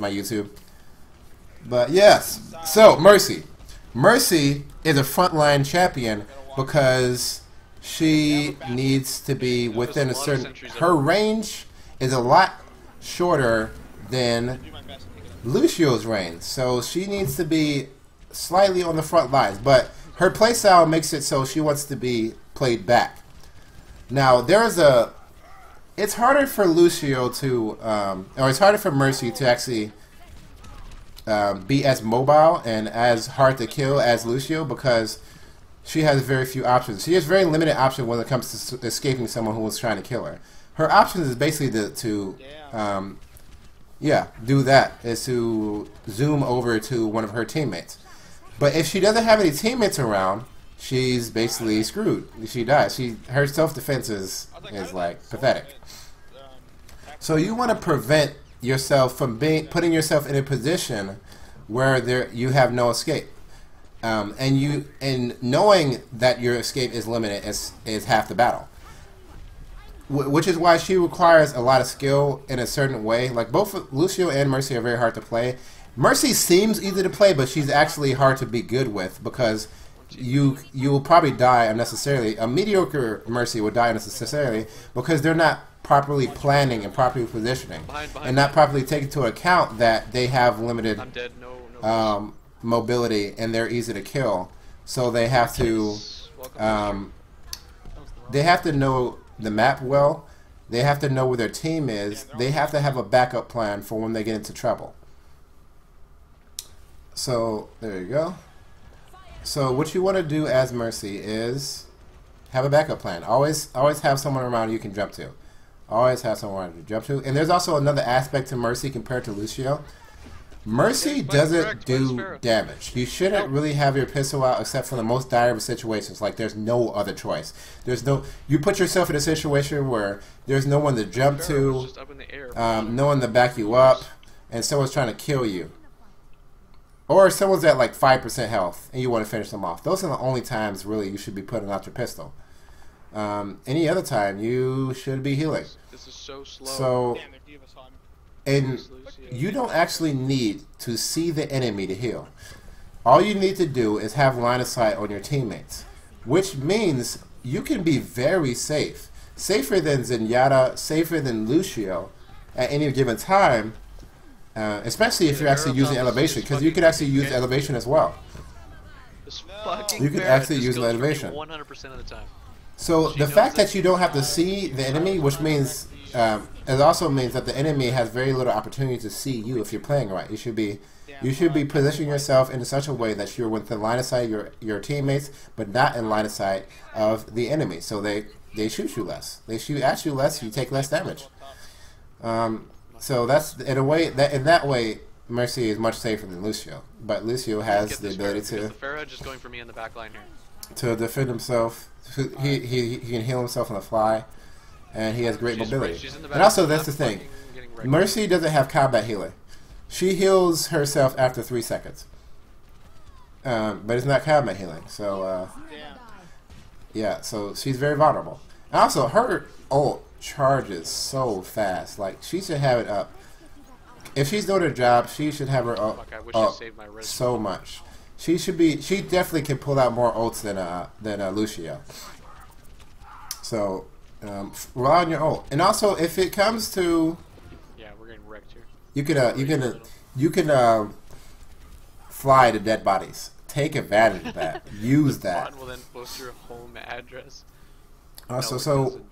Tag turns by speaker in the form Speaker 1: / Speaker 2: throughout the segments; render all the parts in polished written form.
Speaker 1: my YouTube. But yes, so Mercy. Mercy is a frontline champion because she needs to be within a certain... Her range is a lot shorter than Lucio's range, so she needs to be slightly on the front lines, but her playstyle makes it so she wants to be played back. Now, there's a... It's harder for Lucio to... or it's harder for Mercy to actually... be as mobile and as hard to kill as Lucio because she has very few options. She has very limited options when it comes to escaping someone who was trying to kill her. Her options is basically to do that, is to zoom over to one of her teammates. But if she doesn't have any teammates around, she's basically screwed. She dies. Her self-defense is like pathetic. So you want to prevent yourself from putting yourself in a position where you have no escape, and knowing that your escape is limited is half the battle. Which is why she requires a lot of skill in a certain way. Like both Lucio and Mercy are very hard to play. Mercy seems easy to play, but she's actually hard to be good with because you will probably die unnecessarily. A mediocre Mercy will die unnecessarily because they're not properly planning and properly positioning, and not properly taking into account that they have limited mobility and they're easy to kill. So they have to know the map well. They have to know where their team is. They have to have a backup plan for when they get into trouble. So there you go. So what you want to do as Mercy is have a backup plan. Always have someone around you can jump to. Always have someone to jump to. And there's also another aspect to Mercy compared to Lucio. Mercy doesn't do damage. You shouldn't really have your pistol out except for the most dire of situations. Like there's no other choice. You put yourself in a situation where there's no one to jump to, no one to back you up, and someone's trying to kill you. Or someone's at like 5% health and you want to finish them off. Those are the only times really you should be putting out your pistol. Any other time you should be healing.
Speaker 2: This is so slow.
Speaker 1: So, and you don't actually need to see the enemy to heal. All you need to do is have line of sight on your teammates, which means you can be very safe. Safer than Zenyatta, safer than Lucio at any given time, especially if you're actually using elevation, because you could actually use elevation as well. You could actually use elevation
Speaker 2: 100% of the time.
Speaker 1: So the fact that you don't have to see the enemy, which means it also means that the enemy has very little opportunity to see you if you're playing right. You should be positioning yourself in such a way that you're within line of sight of your teammates, but not in line of sight of the enemy. So they shoot you less. They shoot at you less. You take less damage. So that's in that way, Mercy is much safer than Lucio. But Lucio has the ability to
Speaker 2: Pharah just going for me in the back line here.
Speaker 1: To defend himself. He can heal himself on the fly, and he has great mobility. And also, that's the thing. Mercy doesn't have combat healing. She heals herself after 3 seconds. But it's not combat healing. So, yeah, so she's very vulnerable. And also, her ult charges so fast. Like, she should have it up. If she's doing her job, she should have her ult up so much. She definitely can pull out more ults than Lucio. So rely on your ult. And also, if it comes to,
Speaker 2: yeah, we're getting wrecked here.
Speaker 1: You can fly to dead bodies. Take advantage of that. Use that.
Speaker 2: Bot will then post your home address.
Speaker 1: Also, so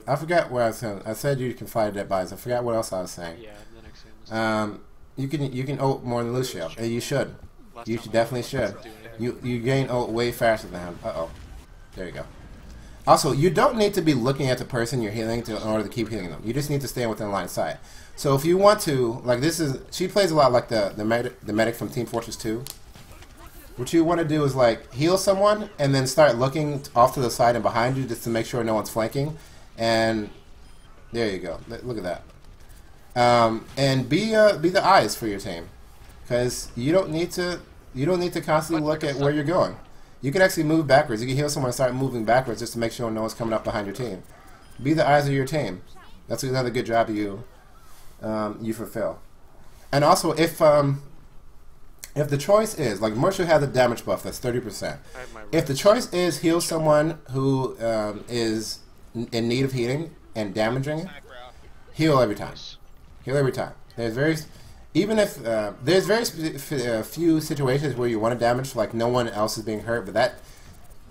Speaker 1: I forgot what I was saying. I said you can fly to dead bodies. I forgot what else I was saying.
Speaker 2: Yeah, the next game.
Speaker 1: You can ult more than Lucio, and you should. You definitely should. You gain ult way faster than him. Uh-oh. There you go. Also, you don't need to be looking at the person you're healing in order to keep healing them. You just need to stay within line of sight. So if you want to, like she plays a lot like the medic from Team Fortress 2. What you want to do is like heal someone and then start looking off to the side and behind you just to make sure no one's flanking. And there you go. Look at that. And be the eyes for your team, because you don't need to constantly look at where you're going. You can actually move backwards. You can heal someone and start moving backwards just to make sure no one's coming up behind your team. Be the eyes of your team. That's another good job you fulfill. And also, if the choice is like Mercer has a damage buff that's 30%. If the choice is heal someone who is in need of healing and damaging, heal every time. Heal every time. There's very even if there's very few situations where you want to damage like no one else is being hurt, but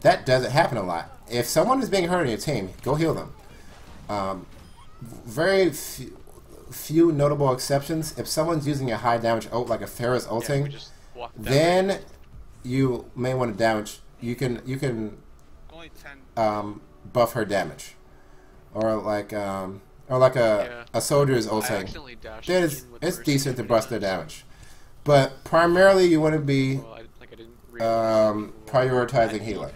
Speaker 1: that doesn't happen a lot. If someone is being hurt on your team, go heal them. Very few notable exceptions. If someone's using a high damage ult like a Pharah's ulting, then you may want to damage. You can buff her damage, or like a soldier's ulting. It's decent to bust their damage, but primarily you want to be prioritizing healing.